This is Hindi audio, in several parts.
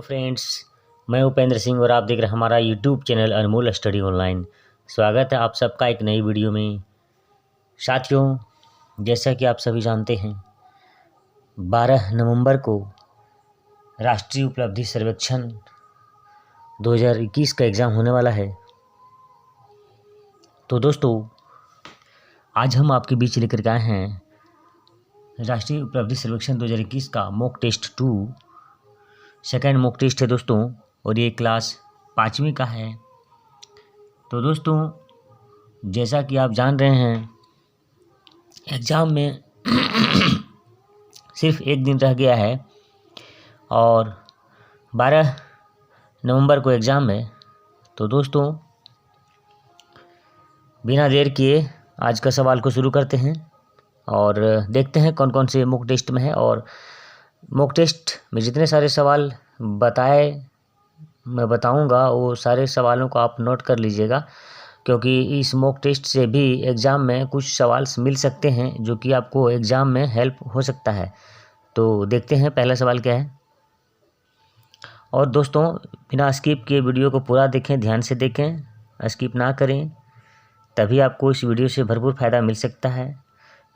फ्रेंड्स, मैं उपेंद्र सिंह और आप देख रहे हैं हमारा यूट्यूब चैनल अनमोल स्टडी ऑनलाइन। स्वागत है आप सबका एक नई वीडियो में। साथियों, जैसा कि आप सभी जानते हैं 12 नवंबर को राष्ट्रीय उपलब्धि सर्वेक्षण 2021 का एग्ज़ाम होने वाला है। तो दोस्तों, आज हम आपके बीच लेकर के आए हैं राष्ट्रीय उपलब्धि सर्वेक्षण 2021 का mock test 2 second mock test है दोस्तों, और ये क्लास 5वीं का है। तो दोस्तों, जैसा कि आप जान रहे हैं एग्ज़ाम में सिर्फ एक दिन रह गया है और 12 नवंबर को एग्ज़ाम है। तो दोस्तों, बिना देर किए आज का सवाल को शुरू करते हैं और देखते हैं कौन कौन से मॉक टेस्ट में है। और मॉक टेस्ट में जितने सारे सवाल मैं बताऊंगा वो सारे सवालों को आप नोट कर लीजिएगा, क्योंकि इस मॉक टेस्ट से भी एग्ज़ाम में कुछ सवाल मिल सकते हैं जो कि आपको एग्ज़ाम में हेल्प हो सकता है। तो देखते हैं पहला सवाल क्या है। और दोस्तों, बिना स्किप किए वीडियो को पूरा देखें, ध्यान से देखें, स्किप ना करें, तभी आपको इस वीडियो से भरपूर फ़ायदा मिल सकता है।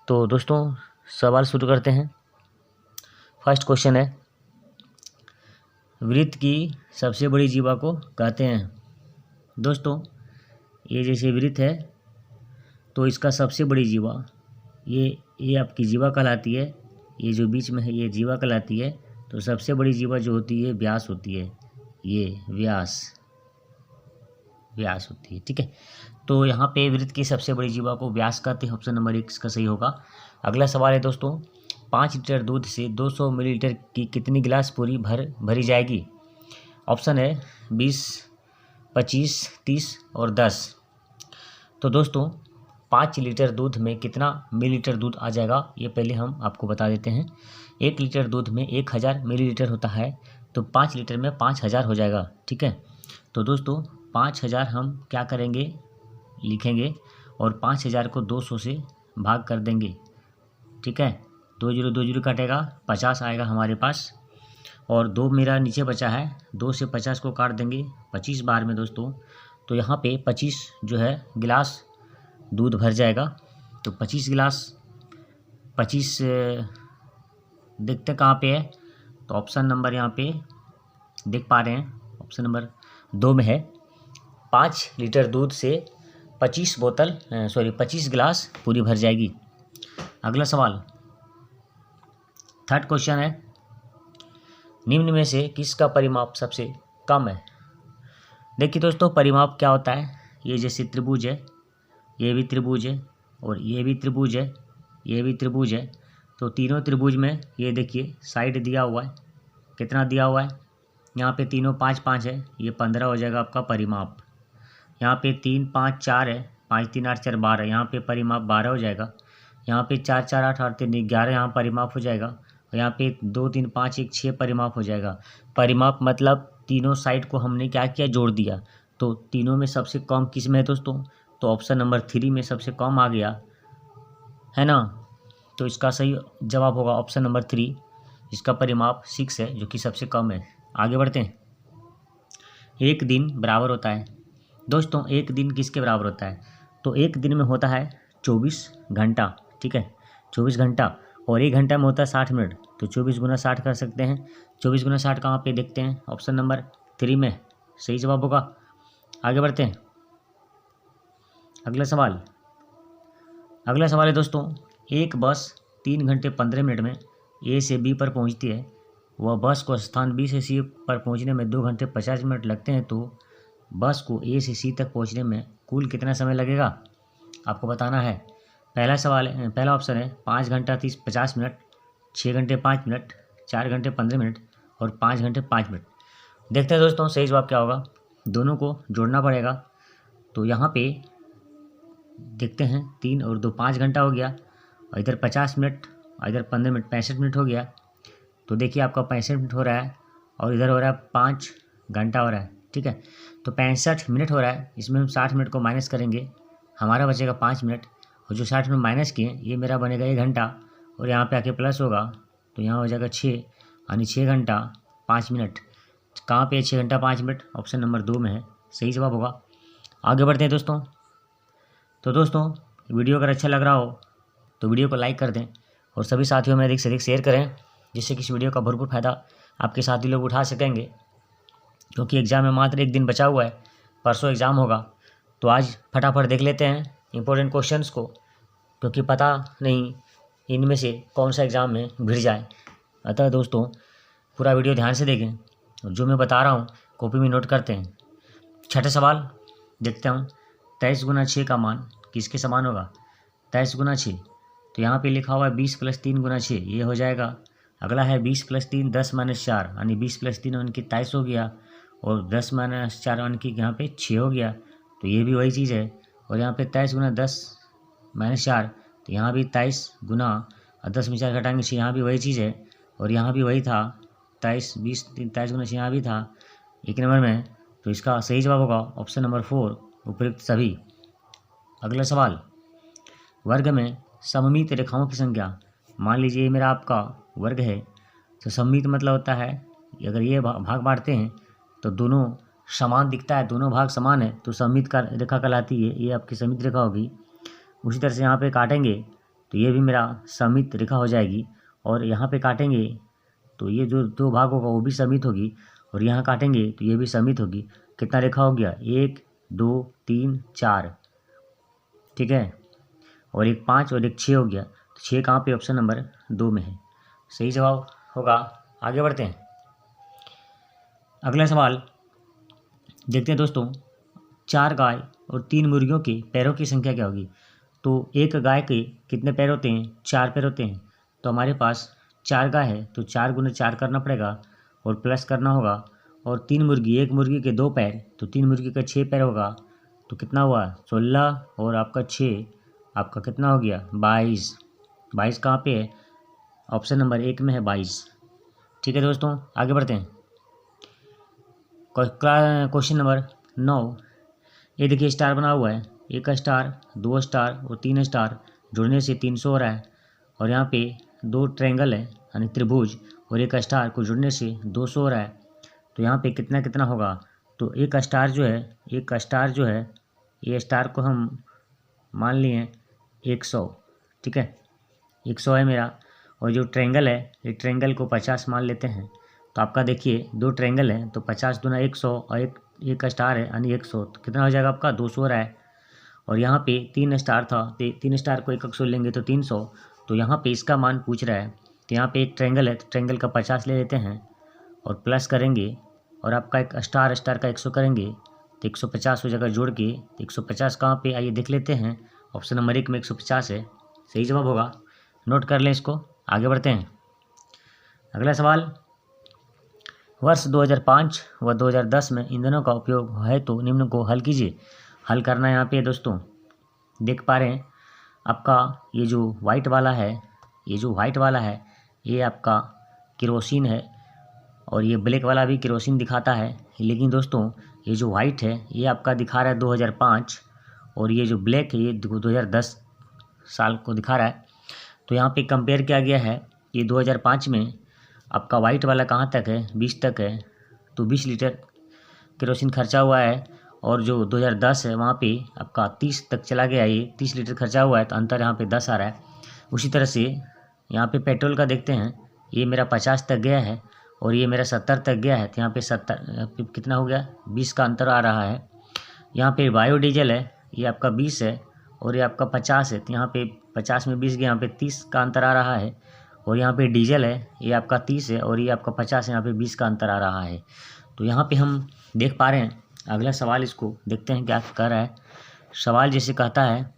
तो दोस्तों, सवाल शुरू करते हैं। फर्स्ट क्वेश्चन है, वृत्त की सबसे बड़ी जीवा को कहते हैं। दोस्तों, ये जैसे वृत्त है तो इसका सबसे बड़ी जीवा ये आपकी जीवा कहलाती है। ये जो बीच में है ये जीवा कहलाती है। तो सबसे बड़ी जीवा जो होती है व्यास होती है। ये व्यास होती है, ठीक है। तो यहाँ पे वृत्त की सबसे बड़ी जीवा को व्यास कहते हैं। ऑप्शन नंबर 1 इसका सही होगा। अगला सवाल है दोस्तों, 5 लीटर दूध से 200 मिलीलीटर की कितनी गिलास पूरी भरी जाएगी। ऑप्शन है 20, 25, 30 और 10। तो दोस्तों, 5 लीटर दूध में कितना मिलीलीटर दूध आ जाएगा ये पहले हम आपको बता देते हैं। 1 लीटर दूध में 1000 मिलीलीटर होता है, तो 5 लीटर में 5000 हो जाएगा, ठीक है। तो दोस्तों, 5000 हम क्या करेंगे, लिखेंगे और 5000 को 200 से भाग कर देंगे, ठीक है। 20 20 कटेगा, 50 आएगा हमारे पास। और 2 मेरा नीचे बचा है, 2 से 50 को काट देंगे 25 बार में दोस्तों। तो यहाँ पे 25 जो है गिलास दूध भर जाएगा। तो 25 गिलास 25 देखते कहाँ पे है, तो ऑप्शन नंबर यहाँ पे देख पा रहे हैं, ऑप्शन नंबर 2 में है। 5 लीटर दूध से 25 गिलास पूरी भर जाएगी। अगला सवाल, थर्ड क्वेश्चन है, निम्न में से किसका परिमाप सबसे कम है। देखिए दोस्तों, परिमाप क्या होता है, ये जैसे त्रिभुज है, ये भी त्रिभुज है और ये भी त्रिभुज है, ये भी त्रिभुज है। तो तीनों त्रिभुज में ये देखिए साइड दिया हुआ है, कितना दिया हुआ है, यहाँ पे तीनों 5 5 है, ये 15 हो जाएगा आपका परिमाप। यहाँ पे 3 5 4 है, 5 3 8 4 12, यहाँ पे परिमाप 12 हो जाएगा। यहाँ पे 4 4 8 8 3 11 यहाँ परिमाप हो जाएगा। और यहाँ पे 2 3 5 1 6 परिमाप हो जाएगा। परिमाप मतलब तीनों साइड को हमने क्या किया, जोड़ दिया। तो तीनों में सबसे कम किस में है दोस्तों, तो ऑप्शन नंबर 3 में सबसे कम आ गया है ना। तो इसका सही जवाब होगा ऑप्शन नंबर 3, इसका परिमाप 6 है, जो कि सबसे कम है। आगे बढ़ते हैं। एक दिन बराबर होता है दोस्तों, एक दिन किसके बराबर होता है, तो एक दिन में होता है 24 घंटा, ठीक है। 24 घंटा और 1 घंटा में होता है 60 मिनट। तो 24 गुना 60 कर सकते हैं। 24 गुना 60 कहाँ पे देखते हैं, ऑप्शन नंबर 3 में सही जवाब होगा। आगे बढ़ते हैं। अगला सवाल है दोस्तों, एक बस 3 घंटे 15 मिनट में ए से बी पर पहुंचती है। वह बस को स्थान बी से सी पर पहुंचने में 2 घंटे 50 मिनट लगते हैं। तो बस को ए से सी तक पहुंचने में कुल कितना समय लगेगा, आपको बताना है। पहला ऑप्शन है 5 घंटा 50 मिनट, 6 घंटे 5 मिनट, 4 घंटे 15 मिनट और 5 घंटे 5 मिनट। देखते हैं दोस्तों सही जवाब क्या होगा, दोनों को जोड़ना पड़ेगा। तो यहाँ पे देखते हैं 3 और 2 5 घंटा हो गया, और इधर 50 मिनट और इधर 15 मिनट 65 मिनट हो गया। तो देखिए आपका 65 मिनट हो रहा है और इधर हो रहा है 5 घंटा हो रहा है, ठीक है। तो 65 मिनट हो रहा है, इसमें हम 60 मिनट को माइनस करेंगे, हमारा बचेगा 5 मिनट। और जो 60 मिनट माइनस किए ये मेरा बनेगा 1 घंटा, और यहाँ पे आके प्लस होगा तो यहाँ हो जाएगा 6, यानी 6 घंटा 5 मिनट। कहाँ पे है 6 घंटा 5 मिनट, ऑप्शन नंबर 2 में है, सही जवाब होगा। आगे बढ़ते हैं दोस्तों। तो दोस्तों वीडियो अगर अच्छा लग रहा हो तो वीडियो को लाइक कर दें और सभी साथियों में अधिक से अधिक शेयर करें, जिससे कि इस वीडियो का भरपूर फायदा आपके साथी लोग उठा सकेंगे, क्योंकि एग्ज़ाम में मात्र एक दिन बचा हुआ है, परसों एग्ज़ाम होगा। तो आज फटाफट देख लेते हैं इंपॉर्टेंट क्वेश्चंस को, क्योंकि पता नहीं इनमें से कौन सा एग्ज़ाम में भिड़ जाए। अतः दोस्तों पूरा वीडियो ध्यान से देखें और जो मैं बता रहा हूँ कॉपी में नोट करते हैं। छठा सवाल देखते हूँ। 23 गुना 6 का मान किसके समान होगा? 23 गुना 6, तो यहाँ पे लिखा हुआ है 20 + 3 गुना 6, ये हो जाएगा। अगला है 20 + 3 10 - 4, यानी 20 + 3 यानी कि 23 हो गया, और 10 - 4 यानी कि यहाँ पे 6 हो गया, तो ये भी वही चीज़ है। और यहाँ पे 23 गुना 10 - 4, तो यहाँ भी 23 गुना 10 में 4 घटाएंगे 6, यहाँ भी वही चीज़ है। और यहाँ भी वही था 23 20 23 गुना 6 यहाँ भी था 1 नंबर में, तो इसका सही जवाब होगा ऑप्शन नंबर 4, उपयुक्त सभी। अगला सवाल, वर्ग में सममित रेखाओं की संख्या। मान लीजिए ये मेरा आपका वर्ग है, तो सममित मतलब होता है अगर ये भाग बांटते हैं तो दोनों समान दिखता है, दोनों भाग समान है, तो सममित का रेखा कहलाती है, ये आपकी सममित रेखा होगी। उसी तरह से यहाँ पे काटेंगे तो ये भी मेरा सममित रेखा हो जाएगी, और यहाँ पे काटेंगे तो ये जो दो भाग होगा वो भी सममित होगी, और यहाँ काटेंगे तो ये भी सममित होगी। कितना रेखा हो गया? 1 2 3 4, ठीक है, और एक 5 और एक 6 हो गया, तो 6 कहाँ पे? ऑप्शन नंबर 2 में है, सही जवाब होगा। आगे बढ़ते हैं। अगला सवाल देखते हैं दोस्तों। 4 गाय और 3 मुर्गियों के पैरों की संख्या क्या होगी? तो एक गाय के कितने पैर होते हैं? 4 पैर होते हैं। तो हमारे पास 4 गाय है तो 4 गुना 4 करना पड़ेगा और प्लस करना होगा, और 3 मुर्गी, एक मुर्गी के 2 पैर, तो 3 मुर्गी का 6 पैर होगा, तो कितना हुआ? 16 और आपका 6, आपका कितना हो गया? 22। 22 कहाँ पे है? ऑप्शन नंबर 1 में है 22, ठीक है दोस्तों। आगे बढ़ते हैं। क्वेश्चन नंबर 9, ये देखिए स्टार बना हुआ है, 1 स्टार 2 स्टार और 3 स्टार जुड़ने से 300 हो रहा है, और यहाँ पे 2 ट्रायंगल है यानी त्रिभुज, और 1 स्टार को जुड़ने से 200 हो रहा है, तो यहाँ पे कितना कितना होगा? तो एक स्टार जो है ये स्टार को हम मान लिए 100, ठीक है, 100 है मेरा, और जो ट्रायंगल है ये ट्रायंगल को 50 मान लेते हैं। तो आपका देखिए 2 ट्रायंगल है तो 50 दूना 100, और एक स्टार है यानी 100, तो कितना हो जाएगा आपका? 200 हो रहा है। और यहाँ पे 3 स्टार था, 3 स्टार को 100 लेंगे तो 300, तो यहाँ पे इसका मान पूछ रहा है, तो यहाँ पे एक ट्रायंगल है तो ट्रायंगल का 50 ले लेते हैं और प्लस करेंगे, और आपका एक स्टार का 100 करेंगे तो 150 हो जाएगा जोड़ के। 150 कहाँ पे? आइए देख लेते हैं, ऑप्शन नंबर 1 में 150 है, सही जवाब होगा, नोट कर लें इसको। आगे बढ़ते हैं। अगला सवाल, वर्ष 2005 व 2010 में ईंधनों का उपयोग है तो निम्न को हल कीजिए। हल करना है यहाँ पे दोस्तों, देख पा रहे हैं आपका ये जो वाइट वाला है ये आपका केरोसिन है, और ये ब्लैक वाला भी केरोसिन दिखाता है, लेकिन दोस्तों ये जो वाइट है ये आपका दिखा रहा है 2005, और ये जो ब्लैक है ये 2010 साल को दिखा रहा है। तो यहाँ पे कंपेयर किया गया है, ये 2005 में आपका वाइट वाला कहाँ तक है? 20 तक है, तो 20 लीटर केरोसिन खर्चा हुआ है, और जो 2010 है वहाँ पे आपका 30 तक चला गया, ये 30 लीटर खर्चा हुआ है, तो अंतर यहाँ पे 10 आ रहा है। उसी तरह से यहाँ पे पेट्रोल का देखते हैं, ये मेरा 50 तक गया है और ये मेरा 70 तक गया है, तो यहाँ पे 70 कितना हो गया? 20 का अंतर आ रहा है। यहाँ पे बायोडीजल है, ये आपका 20 है और ये आपका 50 है, तो यहाँ पे 50 में 20 गया, यहाँ पे 30 का अंतर आ रहा है। और यहाँ पे डीजल है, ये आपका 30 है और ये आपका 50 है, यहाँ पे 20 का अंतर आ रहा है। तो यहाँ पे हम देख पा रहे हैं। अगला सवाल इसको देखते हैं क्या कह रहा है। सवाल जैसे कहता है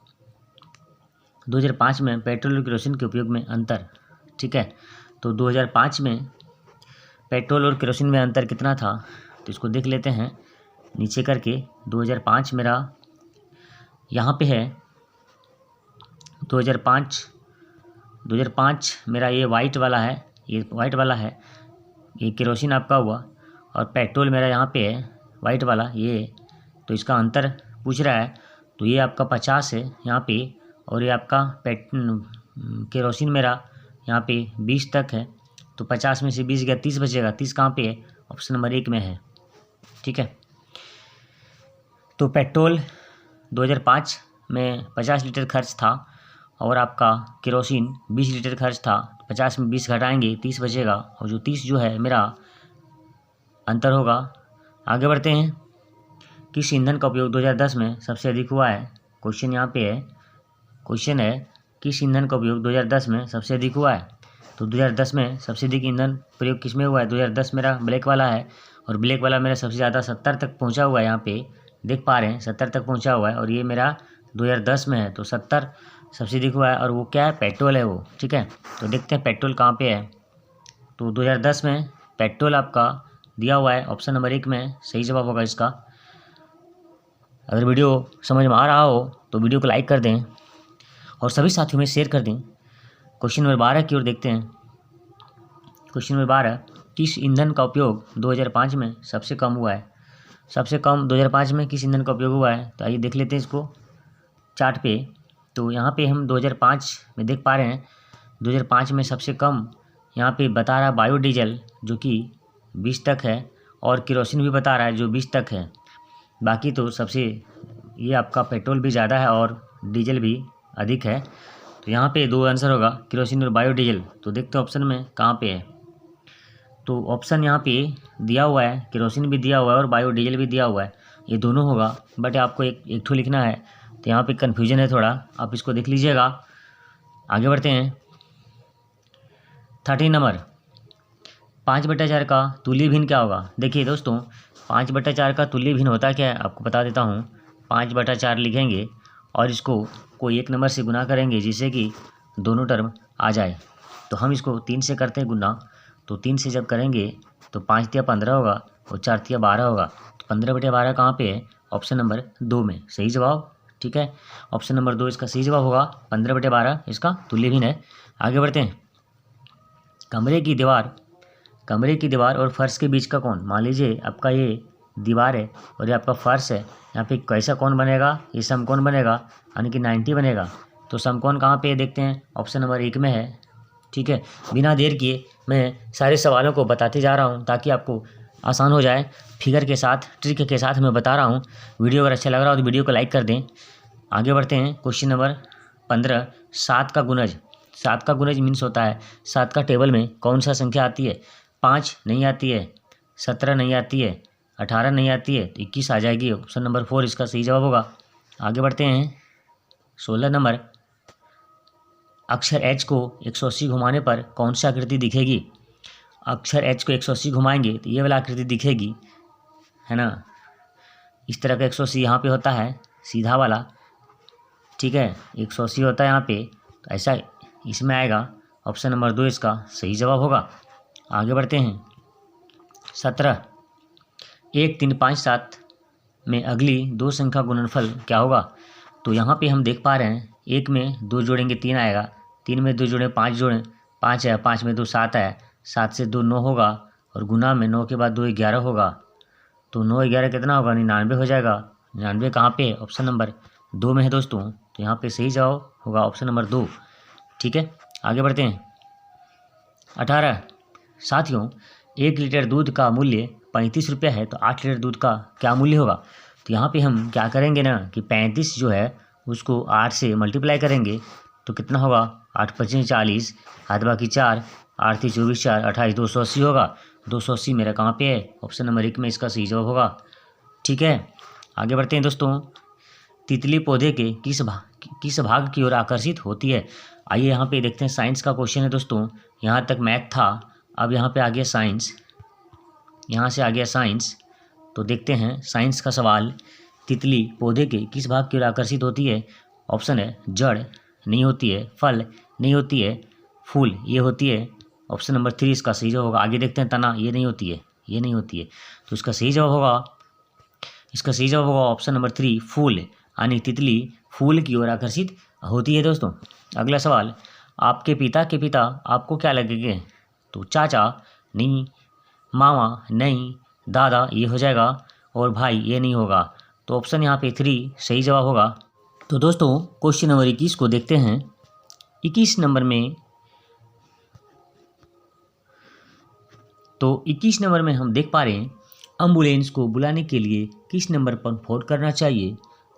2005 में पेट्रोल और केरोसिन के उपयोग में अंतर, ठीक है, तो 2005 में पेट्रोल और केरोसिन में अंतर कितना था, तो इसको देख लेते हैं नीचे करके। 2005 मेरा यहाँ पे है, 2005 मेरा ये वाइट वाला है, ये केरोसिन आपका हुआ, और पेट्रोल मेरा यहाँ पे है वाइट वाला ये, तो इसका अंतर पूछ रहा है। तो ये आपका 50 है यहाँ पे, और ये आपका केरोसिन मेरा यहाँ पे 20 तक है, तो 50 में से 20 गया, 30 बचेगा। 30 कहाँ पे है? ऑप्शन नंबर 1 में है। ठीक है, तो पेट्रोल 2005 में 50 लीटर खर्च था और आपका केरोसिन 20 लीटर खर्च था। 50 में 20 घटाएंगे 30 बचेगा और जो 30 जो है मेरा अंतर होगा। आगे बढ़ते हैं, किस ईंधन का उपयोग 2010 में सबसे अधिक हुआ है? क्वेश्चन यहाँ पे है, क्वेश्चन है किस ईंधन का उपयोग 2010 में सबसे अधिक हुआ है? तो 2010 में सबसे अधिक ईंधन प्रयोग किस में हुआ है? 2010 मेरा ब्लैक वाला है और ब्लैक वाला मेरा सबसे ज़्यादा 70 तक पहुँचा हुआ है। यहाँ पे देख पा रहे हैं 70 तक पहुँचा हुआ है और ये मेरा 2010 में है, तो 70 सबसे अधिक हुआ है और वो क्या है? पेट्रोल है वो। ठीक है, तो देखते हैं पेट्रोल कहाँ पे है। तो 2010 में पेट्रोल आपका दिया हुआ है ऑप्शन नंबर 1 में सही जवाब होगा इसका। अगर वीडियो समझ में आ रहा हो तो वीडियो को लाइक कर दें और सभी साथियों में शेयर कर दें। क्वेश्चन नंबर 12 की ओर देखते हैं। क्वेश्चन नंबर 12, किस ईंधन का उपयोग 2005 में सबसे कम हुआ है? सबसे कम 2005 में किस ईंधन का उपयोग हुआ है? तो आइए देख लेते हैं इसको चार्ट पे। तो यहाँ पे हम 2005 में देख पा रहे हैं 2005 में सबसे कम यहाँ पे बता रहा है बायोडीजल जो कि 20 तक है और केरोसिन भी बता रहा है जो 20 तक है। बाकी तो सबसे ये आपका पेट्रोल भी ज़्यादा है और डीजल भी अधिक है। तो यहाँ पे 2 आंसर होगा, केरोसिन और बायोडीजल। तो देखते हैं ऑप्शन में कहाँ पे है। तो ऑप्शन यहाँ पे दिया हुआ है, केरोसिन भी दिया हुआ है और बायोडीजल भी दिया हुआ है, ये दोनों होगा। बट आपको एक ठो लिखना है, तो यहाँ पे कन्फ्यूजन है थोड़ा, आप इसको देख लीजिएगा। आगे बढ़ते हैं। 13 नंबर, 5/4 का तुल्य भिन्न क्या होगा? देखिए दोस्तों, 5/4 का तुल्य भिन्न होता क्या है आपको बता देता हूँ। 5/4 लिखेंगे और इसको कोई एक नंबर से गुना करेंगे जिससे कि दोनों टर्म आ जाए। तो हम इसको 3 से करते हैं गुना, तो 3 से जब करेंगे तो 5 तिया 15 होगा और 4 तिया 12 होगा। तो 15/12 कहाँ पे है? ऑप्शन नंबर 2 में सही जवाब। ठीक है, ऑप्शन नंबर 2 इसका सही जवाब होगा। 15/12 इसका तुल्य भिन्न है। आगे बढ़ते हैं। कमरे की दीवार और फर्श के बीच का कोण, मान लीजिए आपका ये दीवार है और ये आपका फर्श है, यहाँ पे कैसा कोण बनेगा? ये समकोण बनेगा, यानी कि 90 बनेगा। तो समकोण कहाँ पे है देखते हैं, ऑप्शन नंबर 1 में है। ठीक है, बिना देर किए मैं सारे सवालों को बताते जा रहा हूँ ताकि आपको आसान हो जाए। फिगर के साथ, ट्रिक के साथ मैं बता रहा हूँ। वीडियो अगर अच्छा लग रहा हो तो वीडियो को लाइक कर दें। आगे बढ़ते हैं। क्वेश्चन नंबर 15, 7 का गुणज। 7 का गुणज मीन्स होता है 7 का टेबल में कौन सा संख्या आती है? 5 नहीं आती है, 17 नहीं आती है, 18 नहीं आती है, तो 21 आ जाएगी। ऑप्शन नंबर 4 इसका सही जवाब होगा। आगे बढ़ते हैं। 16 नंबर, अक्षर H को 180 घुमाने पर कौन सी आकृति दिखेगी? अक्षर H को 180 घुमाएंगे तो ये वाला आकृति दिखेगी, है ना। इस तरह का 180 यहाँ पे होता है, सीधा वाला। ठीक है, 180 होता है यहाँ पे, तो ऐसा इसमें आएगा। ऑप्शन नंबर 2 इसका सही जवाब होगा। आगे बढ़ते हैं। 17, 1, 3, 5, 7 में अगली 2 संख्या गुणनफल क्या होगा? तो यहाँ पे हम देख पा रहे हैं 1 में 2 जोड़ेंगे 3 आएगा, 3 में 2 जोड़ें 5 जोड़ें 5 है, 5 में 2 7 है, 7 से 2 9 होगा और गुना में 9 के बाद 2 11 होगा। तो 9 11 कितना होगा? 99 हो जाएगा। 99 कहाँ पे? ऑप्शन नंबर 2 में है दोस्तों। तो यहाँ पे सही जवाब होगा ऑप्शन नंबर 2। ठीक है, आगे बढ़ते हैं। 18, साथियों 1 लीटर दूध का मूल्य 35 रुपये है, तो 8 लीटर दूध का क्या मूल्य होगा? तो यहाँ पे हम क्या करेंगे ना कि 35 जो है उसको 8 से मल्टीप्लाई करेंगे, तो कितना होगा? 8 × 5 = 40, हाथ बाकी 4, 8 × 24 = 4, 28, 280 होगा। 280 मेरा कहाँ पे है? ऑप्शन नंबर 1 में इसका सही जवाब होगा। ठीक है, आगे बढ़ते हैं दोस्तों। तितली पौधे के किस भाग की ओर आकर्षित होती है? आइए यहाँ पे देखते हैं। साइंस का क्वेश्चन है दोस्तों। यहाँ तक मैथ था, अब यहाँ पे आ गया साइंस, यहाँ से आ गया साइंस। तो देखते हैं साइंस का सवाल। तितली पौधे के किस भाग की ओर आकर्षित होती है? ऑप्शन है जड़ नहीं होती है, फल नहीं होती है, फूल ये होती है। ऑप्शन नंबर 3 इसका सही जवाब होगा। आगे देखते हैं। तना ये नहीं होती है, ये नहीं होती है, तो इसका सही जवाब होगा, इसका सही जवाब होगा ऑप्शन नंबर 3 फूल, यानी तितली फूल की ओर आकर्षित होती है दोस्तों। अगला सवाल, आपके पिता के पिता आपको क्या लगेंगे? तो चाचा नहीं, मामा नहीं, दादा ये हो जाएगा और भाई ये नहीं होगा। तो ऑप्शन यहाँ पे 3 सही जवाब होगा। तो दोस्तों क्वेश्चन नंबर 21 को देखते हैं। 21 नंबर में तो 21 नंबर में हम देख पा रहे हैं एम्बुलेंस को बुलाने के लिए किस नंबर पर फ़ोन करना चाहिए।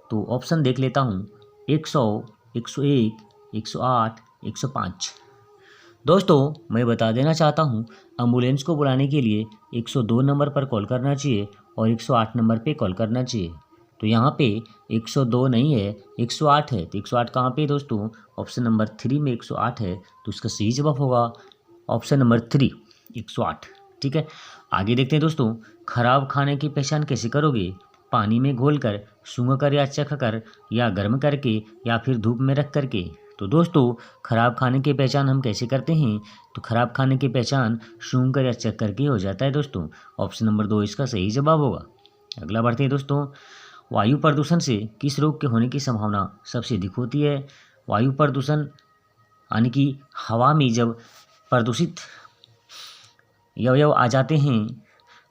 तो ऑप्शन देख लेता हूँ 100, 101, 108, 105। दोस्तों मैं बता देना चाहता हूँ एम्बुलेंस को बुलाने के लिए 102 नंबर पर कॉल करना चाहिए और 108 नंबर पे कॉल करना चाहिए। तो यहाँ पे 102 नहीं है, 108 है। तो 108 कहाँ पे दोस्तों? ऑप्शन नंबर 3 में 108 है, तो इसका सही जवाब होगा ऑप्शन नंबर 3, 108। ठीक है, आगे देखते हैं दोस्तों। खराब खाने की पहचान कैसे करोगे? पानी में घोलकर, सूंघकर या चखकर, या गर्म करके, या फिर धूप में रख करके। तो दोस्तों खराब खाने की पहचान हम कैसे करते हैं? तो खराब खाने की पहचान सूंघकर या चख करके हो जाता है दोस्तों। ऑप्शन नंबर 2 इसका सही जवाब होगा। अगला बढ़ते हैं दोस्तों। वायु प्रदूषण से किस रोग के होने की संभावना सबसे अधिक होती है? वायु प्रदूषण यानी कि हवा में जब प्रदूषित अवयव आ जाते हैं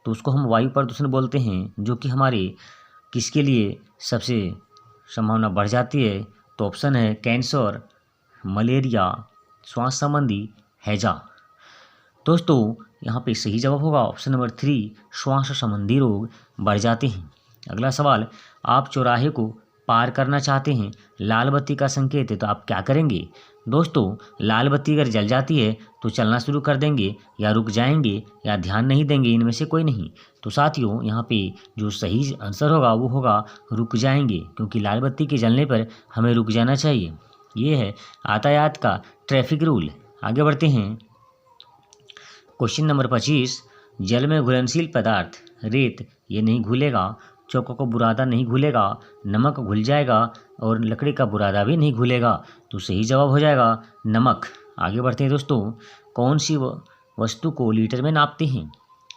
तो उसको हम वायु प्रदूषण बोलते हैं, जो कि हमारे किसके लिए सबसे संभावना बढ़ जाती है? तो ऑप्शन है कैंसर, मलेरिया, श्वास संबंधी हैजा। दोस्तों यहाँ पे सही जवाब होगा ऑप्शन नंबर 3, श्वास संबंधी रोग बढ़ जाते हैं। अगला सवाल, आप चौराहे को पार करना चाहते हैं, लाल बत्ती का संकेत है, तो आप क्या करेंगे? दोस्तों लाल बत्ती अगर जल जाती है तो चलना शुरू कर देंगे, या रुक जाएंगे, या ध्यान नहीं देंगे, इनमें से कोई नहीं। तो साथियों यहाँ पे जो सही आंसर होगा वो होगा रुक जाएंगे, क्योंकि लाल बत्ती के जलने पर हमें रुक जाना चाहिए। ये है यातायात का ट्रैफिक रूल। आगे बढ़ते हैं। क्वेश्चन नंबर 25, जल में घुलनशील पदार्थ रेत ये नहीं घुलेगा, चौकों का बुरादा नहीं घुलेगा, नमक घुल जाएगा, और लकड़ी का बुरादा भी नहीं घुलेगा। तो सही जवाब हो जाएगा नमक। आगे बढ़ते हैं दोस्तों। कौन सी वस्तु को लीटर में नापते हैं?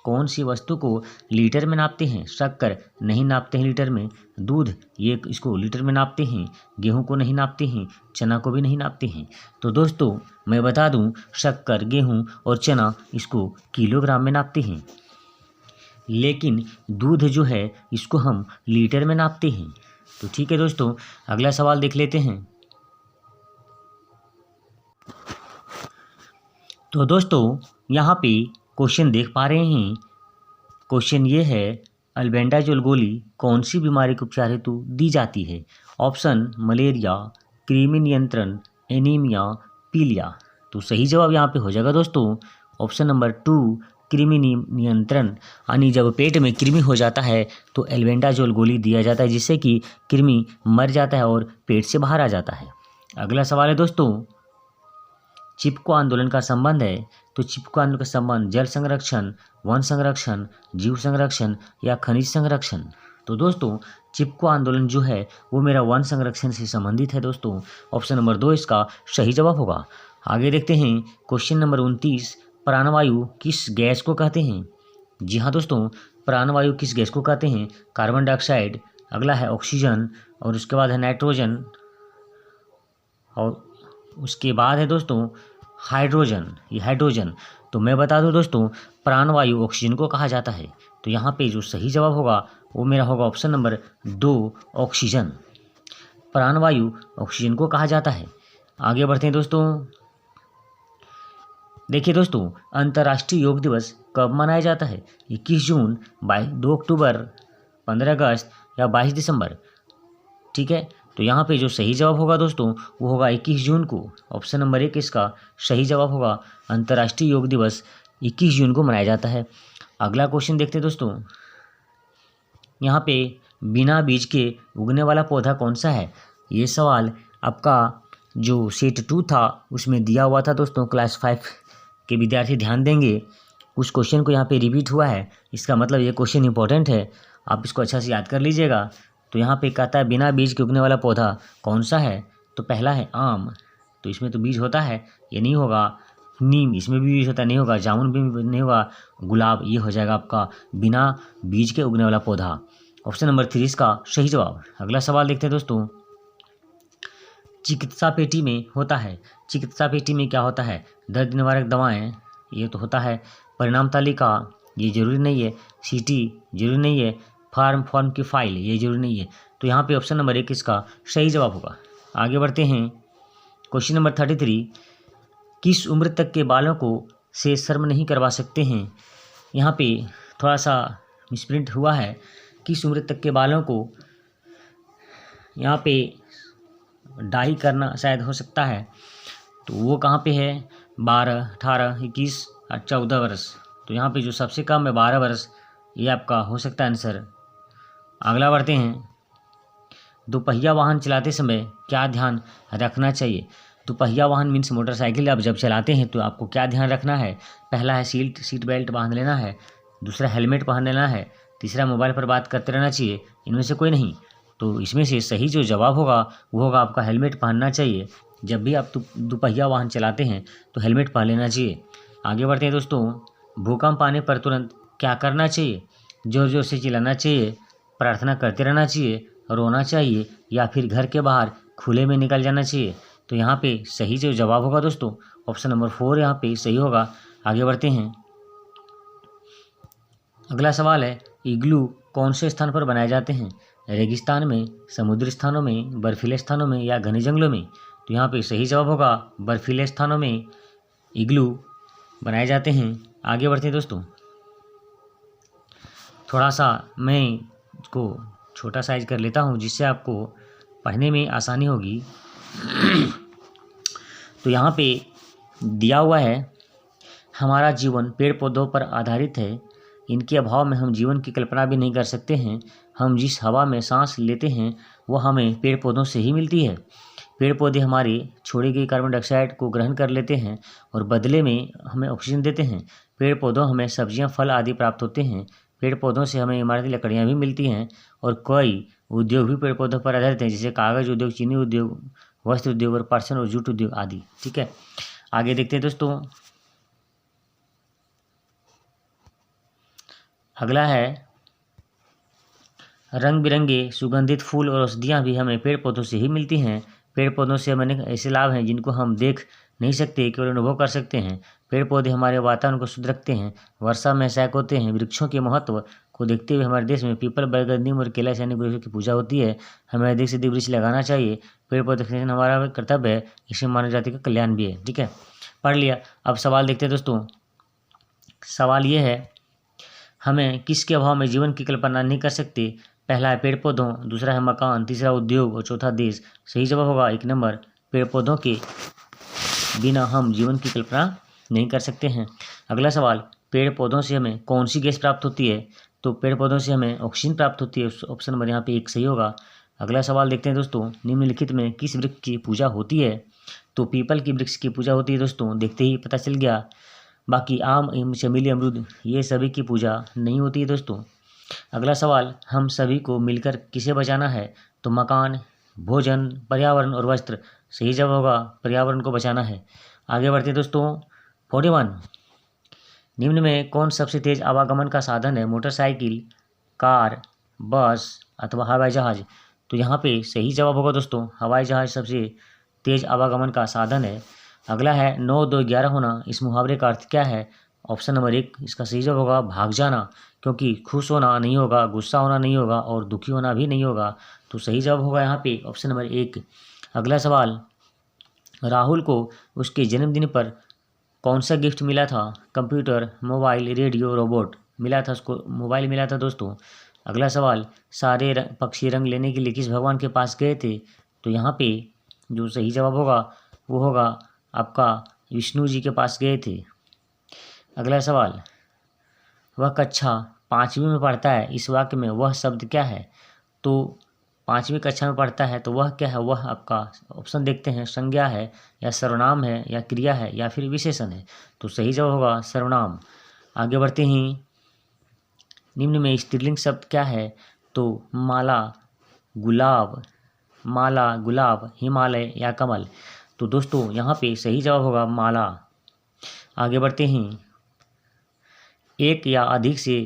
कौन सी वस्तु को लीटर में नापते हैं? शक्कर नहीं नापते हैं लीटर में, दूध ये इसको लीटर में नापते हैं, गेहूं को नहीं नापते हैं, चना को भी नहीं नापते हैं। तो दोस्तों मैं बता दूं शक्कर, गेहूं और चना इसको किलोग्राम में नापते हैं, लेकिन दूध जो है इसको हम लीटर में नापते हैं। तो ठीक है दोस्तों, अगला सवाल देख लेते हैं। तो दोस्तों यहाँ पे क्वेश्चन देख पा रहे हैं। क्वेश्चन ये है, अल्बेंडाजोल गोली कौन सी बीमारी के उपचार हेतु दी जाती है? ऑप्शन मलेरिया, कृमि नियंत्रण, एनीमिया, पीलिया। तो सही जवाब यहाँ पे हो जाएगा दोस्तों ऑप्शन नंबर 2, कृमि नियंत्रण। यानी जब पेट में कृमि हो जाता है तो एल्बेंडाजोल गोली दिया जाता है, जिससे कि कृमि मर जाता है और पेट से बाहर आ जाता है। अगला सवाल है दोस्तों, चिपको आंदोलन का संबंध है। तो चिपको आंदोलन का संबंध जल संरक्षण, वन संरक्षण, जीव संरक्षण या खनिज संरक्षण। तो दोस्तों चिपको आंदोलन जो है वो मेरा वन संरक्षण से संबंधित है दोस्तों। ऑप्शन नंबर 2 इसका सही जवाब होगा। आगे देखते हैं क्वेश्चन नंबर 29, प्राणवायु किस गैस को कहते हैं? जी हाँ दोस्तों, प्राणवायु किस गैस को कहते हैं? कार्बन डाइऑक्साइड, अगला है ऑक्सीजन, और उसके बाद है नाइट्रोजन, और उसके बाद है दोस्तों हाइड्रोजन। ये हाइड्रोजन। तो मैं बता दूं दोस्तों प्राणवायु ऑक्सीजन को कहा जाता है। तो यहाँ पे जो सही जवाब होगा वो मेरा होगा ऑप्शन नंबर 2, ऑक्सीजन। प्राणवायु ऑक्सीजन को कहा जाता है। आगे बढ़ते हैं दोस्तों। देखिए दोस्तों, अंतर्राष्ट्रीय योग दिवस कब मनाया जाता है? 21 जून, 2 अक्टूबर, 15 अगस्त या 22 दिसंबर। ठीक है, तो यहाँ पे जो सही जवाब होगा दोस्तों वो होगा 21 जून को। ऑप्शन नंबर 1 इसका सही जवाब होगा। अंतर्राष्ट्रीय योग दिवस 21 जून को मनाया जाता है। अगला क्वेश्चन देखते हैं दोस्तों। यहाँ पे बिना बीज के उगने वाला पौधा कौन सा है? ये सवाल आपका जो सेट 2 था उसमें दिया हुआ था दोस्तों। क्लास 5 के विद्यार्थी ध्यान देंगे, उस क्वेश्चन को यहाँ पे रिपीट हुआ है। इसका मतलब ये क्वेश्चन इंपॉर्टेंट है, आप इसको अच्छा से याद कर लीजिएगा। तो यहाँ पे कहता है बिना बीज के उगने वाला पौधा कौन सा है? तो पहला है आम, तो इसमें तो बीज होता है, ये नहीं होगा। नीम, इसमें भी बीज होता नहीं होगा। जामुन भी नहीं होगा। गुलाब, ये हो जाएगा आपका बिना बीज के उगने वाला पौधा। ऑप्शन नंबर 3 इसका सही जवाब। अगला सवाल देखते हैं दोस्तों। चिकित्सा पेटी में होता है, चिकित्सा पेटी में क्या होता है? दर्द निवारक दवाएं, ये तो होता है। परिणाम तालिका, ये जरूरी नहीं है। सीटी जरूरी नहीं है। फॉर्म की फाइल, ये जरूरी नहीं है। तो यहाँ पे ऑप्शन नंबर 1 इसका सही जवाब होगा। आगे बढ़ते हैं क्वेश्चन नंबर 33, किस उम्र तक के बालों को से शर्म नहीं करवा सकते हैं? यहाँ पे थोड़ा सा मिसप्रिंट हुआ है। किस उम्र तक के बालों को यहाँ पे डाई करना शायद हो सकता है, तो वो कहाँ पे है, 12, 18, 21 और 14 वर्ष। तो यहाँ पे जो सबसे कम है 12 वर्ष, ये आपका हो सकता है आंसर। अगला बढ़ते हैं, दोपहिया वाहन चलाते समय क्या ध्यान रखना चाहिए। दोपहिया वाहन मीन्स मोटरसाइकिल आप जब चलाते हैं तो आपको क्या ध्यान रखना है। पहला है सीट बेल्ट बांध लेना है, दूसरा हेलमेट पहन लेना है, तीसरा मोबाइल पर बात करते रहना चाहिए। इनमें से कोई नहीं। तो इसमें से सही जो जवाब होगा वो होगा आपका हेलमेट पहनना चाहिए। जब भी आप दोपहिया वाहन चलाते हैं तो हेलमेट पहन लेना चाहिए। आगे बढ़ते हैं दोस्तों, भूकंप आने पर तुरंत क्या करना चाहिए। जोर जोर से चिल्लाना चाहिए, प्रार्थना करते रहना चाहिए, रोना चाहिए, या फिर घर के बाहर खुले में निकल जाना चाहिए। तो यहाँ पे सही जो जवाब होगा दोस्तों ऑप्शन नंबर 4 यहाँ पे सही होगा। आगे बढ़ते हैं, अगला सवाल है, इग्लू कौन से स्थान पर बनाए जाते हैं। रेगिस्तान में, समुद्री स्थानों में, बर्फीले स्थानों में या घने जंगलों में। तो यहाँ पे सही जवाब होगा बर्फीले स्थानों में इग्लू बनाए जाते हैं। आगे बढ़ते हैं दोस्तों, थोड़ा सा मैं इसको छोटा साइज कर लेता हूँ जिससे आपको पढ़ने में आसानी होगी। तो यहाँ पे दिया हुआ है, हमारा जीवन पेड़ पौधों पर आधारित है, इनके अभाव में हम जीवन की कल्पना भी नहीं कर सकते हैं। हम जिस हवा में सांस लेते हैं वो हमें पेड़ पौधों से ही मिलती है। पेड़ पौधे हमारे छोड़ी गई कार्बन डाइऑक्साइड को ग्रहण कर लेते हैं और बदले में हमें ऑक्सीजन देते हैं। पेड़ पौधों हमें सब्जियां, फल आदि प्राप्त होते हैं। पेड़ पौधों से हमें इमारती लकड़ियाँ भी मिलती हैं और कई उद्योग भी पेड़ पौधों पर आधारित हैं, जैसे कागज उद्योग, चीनी उद्योग, वस्त्र उद्योग और पर्सन और जूट उद्योग आदि। ठीक है, आगे देखते हैं दोस्तों, अगला है, रंग बिरंगे सुगंधित फूल और औषधियाँ भी हमें पेड़ पौधों से ही मिलती हैं। पेड़ पौधों से हमें ऐसे लाभ हैं जिनको हम देख नहीं सकते, केवल अनुभव कर सकते हैं। पेड़ पौधे हमारे वातावरण को शुद्ध रखते हैं, वर्षा में सहायक होते हैं। वृक्षों के महत्व को देखते हुए हमारे देश में पीपल, बरगद, नीम और केला सैनिक वृक्षों की पूजा होती है। हमें अधिक से अधिक वृक्ष लगाना चाहिए। पेड़ पौधे संरक्षण हमारा कर्तव्य है, इससे मानव जाति का कल्याण भी है। ठीक है, पढ़ लिया। अब सवाल देखते हैं दोस्तों, सवाल ये है, हमें किसके अभाव में जीवन की कल्पना नहीं कर सकते। पहला है पेड़ पौधों, दूसरा है मकान, तीसरा उद्योग और चौथा देश। सही जवाब होगा 1 नंबर, पेड़ पौधों के बिना हम जीवन की कल्पना नहीं कर सकते हैं। अगला सवाल, पेड़ पौधों से हमें कौन सी गैस प्राप्त होती है। तो पेड़ पौधों से हमें ऑक्सीजन प्राप्त होती है। ऑप्शन नंबर यहाँ पे 1 सही होगा। अगला सवाल देखते हैं दोस्तों, निम्नलिखित में किस वृक्ष की पूजा होती है। तो पीपल की वृक्ष की पूजा होती है दोस्तों, देखते ही पता चल गया। बाकी आम, चमेली, अमरूद ये सभी की पूजा नहीं होती है दोस्तों। अगला सवाल, हम सभी को मिलकर किसे बचाना है। तो मकान, भोजन, पर्यावरण और वस्त्र। सही जवाब होगा पर्यावरण को बचाना है। आगे बढ़ते हैं दोस्तों, 41, निम्न में कौन सबसे तेज आवागमन का साधन है। मोटरसाइकिल, कार, बस अथवा हवाई जहाज। तो यहाँ पे सही जवाब होगा दोस्तों हवाई जहाज सबसे तेज आवागमन का साधन है। अगला है 9, 2, 11 होना, इस मुहावरे का अर्थ क्या है। ऑप्शन नंबर 1 इसका सही जवाब होगा भाग जाना, क्योंकि खुश होना नहीं होगा, गुस्सा होना नहीं होगा और दुखी होना भी नहीं होगा। तो सही जवाब होगा यहाँ पे ऑप्शन नंबर 1। अगला सवाल, राहुल को उसके जन्मदिन पर कौन सा गिफ्ट मिला था। Computer, mobile, radio, robot. मिला था उसको मोबाइल मिला था दोस्तों। अगला सवाल, सारे पक्षी रंग लेने के लिए किस भगवान के पास गए थे। तो यहाँ पे जो सही जवाब होगा वो होगा आपका विष्णु जी के पास गए थे। अगला सवाल, वह कक्षा 5वीं में पढ़ता है, इस वाक्य में वह शब्द क्या है। तो 5वीं कक्षा में पढ़ता है तो वह क्या है, वह आपका ऑप्शन देखते हैं, संज्ञा है या सर्वनाम है या क्रिया है या फिर विशेषण है। तो सही जवाब होगा सर्वनाम। आगे बढ़ते ही, निम्न में स्त्रीलिंग शब्द क्या है। तो माला, गुलाब, हिमालय या कमल। तो दोस्तों यहाँ पे सही जवाब होगा माला। आगे बढ़ते हैं, एक या अधिक से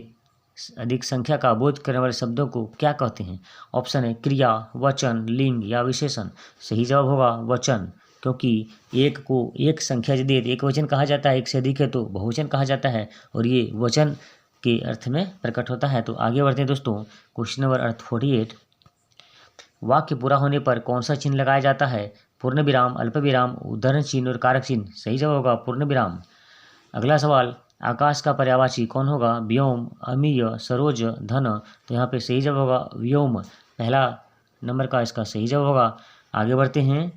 अधिक संख्या का बोध करने वाले शब्दों को क्या कहते हैं। ऑप्शन है क्रिया, वचन, लिंग या विशेषण। सही जवाब होगा वचन, क्योंकि एक को एक संख्या यदि एक वचन कहा जाता है, एक से अधिक है तो बहुवचन कहा जाता है और ये वचन के अर्थ में प्रकट होता है। तो आगे बढ़ते हैं दोस्तों, क्वेश्चन नंबर 48, वाक्य पूरा होने पर कौन सा चिन्ह लगाया जाता है। पूर्ण विराम, अल्प विराम, उद्धरण चिन्ह और कारक चिन्ह। सही जवाब होगा पूर्ण विराम। अगला सवाल, आकाश का पर्यायवाची कौन होगा? व्योम, अमीय, सरोज, धन। तो यहाँ पे सही जवाब होगा व्योम, पहला नंबर का इसका सही जवाब होगा। आगे बढ़ते हैं,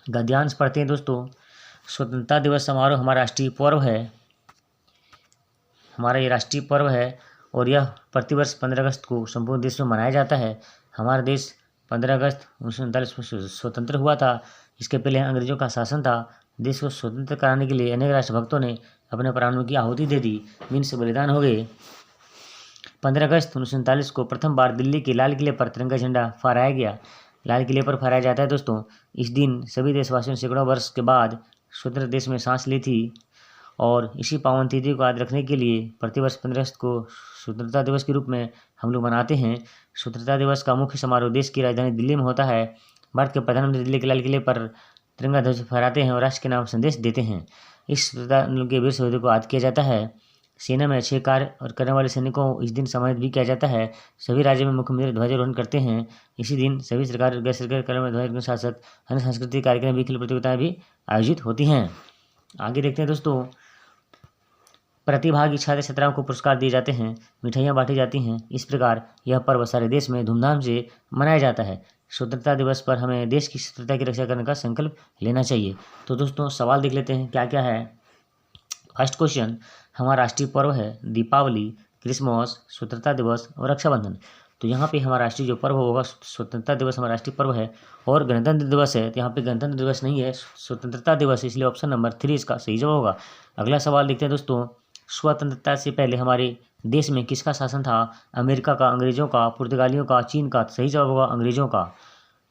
गद्यांश पढ़ते हैं दोस्तों। स्वतंत्रता दिवस समारोह हमारा राष्ट्रीय पर्व है, हमारा ये राष्ट्रीय पर्व है और यह प्रतिवर्ष 15 अगस्त को संपूर्ण देश में मनाया जाता है। हमारा देश 15 अगस्त 1947 में स्वतंत्र हुआ था। इसके पहले अंग्रेजों का शासन था। देश को स्वतंत्र कराने के लिए अनेक राष्ट्रभक्तों ने अपने प्राणों की आहुति दे दी, मीन्स बलिदान हो गए। 15 अगस्त 1947 को प्रथम बार दिल्ली के लाल किले पर तिरंगा झंडा फहराया गया। लाल किले पर फहराया जाता है दोस्तों। इस दिन सभी देशवासियों ने सैकड़ों वर्ष के बाद स्वतंत्र देश में सांस ली थी और इसी पावन तिथि को याद रखने के लिए प्रतिवर्ष 15 अगस्त को स्वतंत्रता दिवस के रूप में हम लोग मनाते हैं। स्वतंत्रता दिवस का मुख्य समारोह देश की राजधानी दिल्ली में होता है। भारत के प्रधानमंत्री दिल्ली के लाल किले पर तिरंगा ध्वज फहराते हैं और राष्ट्र के नाम संदेश देते हैं। इस स्वतंत्रता के वीर शहीदों को याद किया जाता है। सेना में अच्छे कार्य और करने वाले सैनिकों को इस दिन सम्मानित भी किया जाता है। सभी राज्यों में मुख्यमंत्री ध्वजारोहण करते हैं। इसी दिन सभी सरकार और गैर सरकारी कार्यों में ध्वजारोहण के साथ साथ अन्य सांस्कृतिक कार्यक्रम भी, खेल प्रतियोगिताएं भी आयोजित होती हैं। आगे देखते हैं दोस्तों, प्रतिभागी छात्र छात्राओं को पुरस्कार दिए जाते हैं, मिठाइयाँ बांटी जाती हैं। इस प्रकार यह पर्व सारे देश में धूमधाम से मनाया जाता है। स्वतंत्रता दिवस पर हमें देश की स्वतंत्रता की रक्षा करने का संकल्प लेना चाहिए। तो दोस्तों सवाल देख लेते हैं क्या क्या है। फर्स्ट क्वेश्चन, हमारा राष्ट्रीय पर्व है दीपावली, क्रिसमस, स्वतंत्रता दिवस और रक्षाबंधन। तो यहाँ पे हमारा राष्ट्रीय जो पर्व होगा स्वतंत्रता दिवस हमारा राष्ट्रीय पर्व है और गणतंत्र दिवस है। तो यहाँ पे गणतंत्र दिवस नहीं है, स्वतंत्रता दिवस, इसलिए ऑप्शन नंबर 3 इसका सही जवाब होगा। अगला सवाल देखते हैं दोस्तों, स्वतंत्रता से पहले हमारे देश में किसका शासन था? अमेरिका का, अंग्रेजों का, पुर्तगालियों का, चीन का? सही जवाब होगा अंग्रेजों का।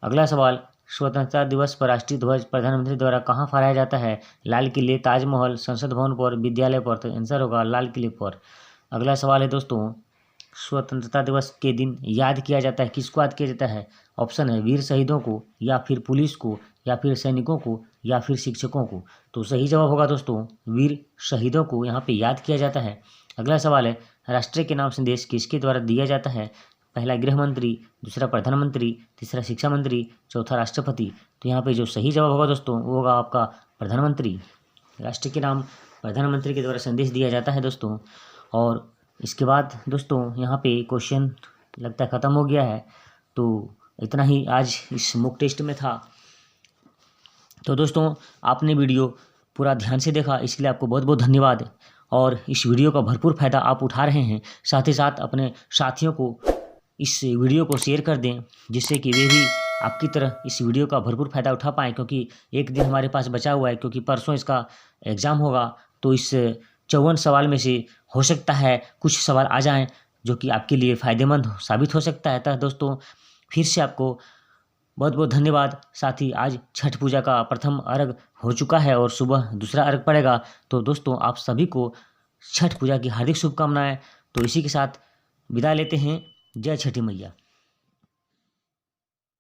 अगला सवाल, स्वतंत्रता दिवस पर राष्ट्रीय ध्वज प्रधानमंत्री द्वारा कहाँ फहराया जाता है? लाल किले, ताजमहल, संसद भवन पर, विद्यालय पर? तो आंसर होगा लाल किले पर। अगला सवाल है दोस्तों, स्वतंत्रता दिवस के दिन याद किया जाता है, किसको याद किया जाता है? ऑप्शन है वीर शहीदों को, या फिर पुलिस को, या फिर सैनिकों को, या फिर शिक्षकों को? तो सही जवाब होगा दोस्तों वीर शहीदों को यहाँ पे याद किया जाता है। अगला सवाल है, राष्ट्र के नाम संदेश किसके द्वारा दिया जाता है? पहला गृह मंत्री, दूसरा प्रधानमंत्री, तीसरा शिक्षा मंत्री, चौथा राष्ट्रपति? तो यहाँ पे जो सही जवाब होगा दोस्तों वो होगा आपका प्रधानमंत्री। राष्ट्र के नाम प्रधानमंत्री के द्वारा संदेश दिया जाता है दोस्तों। और इसके बाद दोस्तों यहाँ पे क्वेश्चन लगता है ख़त्म हो गया है। तो इतना ही आज इस मॉक टेस्ट में था। तो दोस्तों आपने वीडियो पूरा ध्यान से देखा, इसके लिए आपको बहुत बहुत धन्यवाद। और इस वीडियो का भरपूर फ़ायदा आप उठा रहे हैं, साथ ही साथ अपने साथियों को इस वीडियो को शेयर कर दें, जिससे कि वे भी आपकी तरह इस वीडियो का भरपूर फ़ायदा उठा पाएँ। क्योंकि एक दिन हमारे पास बचा हुआ है, क्योंकि परसों इसका एग्ज़ाम होगा। तो इस 54 सवाल में से हो सकता है कुछ सवाल आ जाएं जो कि आपके लिए फ़ायदेमंद साबित हो सकता है। तो दोस्तों फिर से आपको बहुत बहुत धन्यवाद। साथ ही आज छठ पूजा का प्रथम अर्घ हो चुका है और सुबह दूसरा अर्घ पड़ेगा। तो दोस्तों आप सभी को छठ पूजा की हार्दिक शुभकामनाएं। तो इसी के साथ विदा लेते हैं। जय छठी मैया।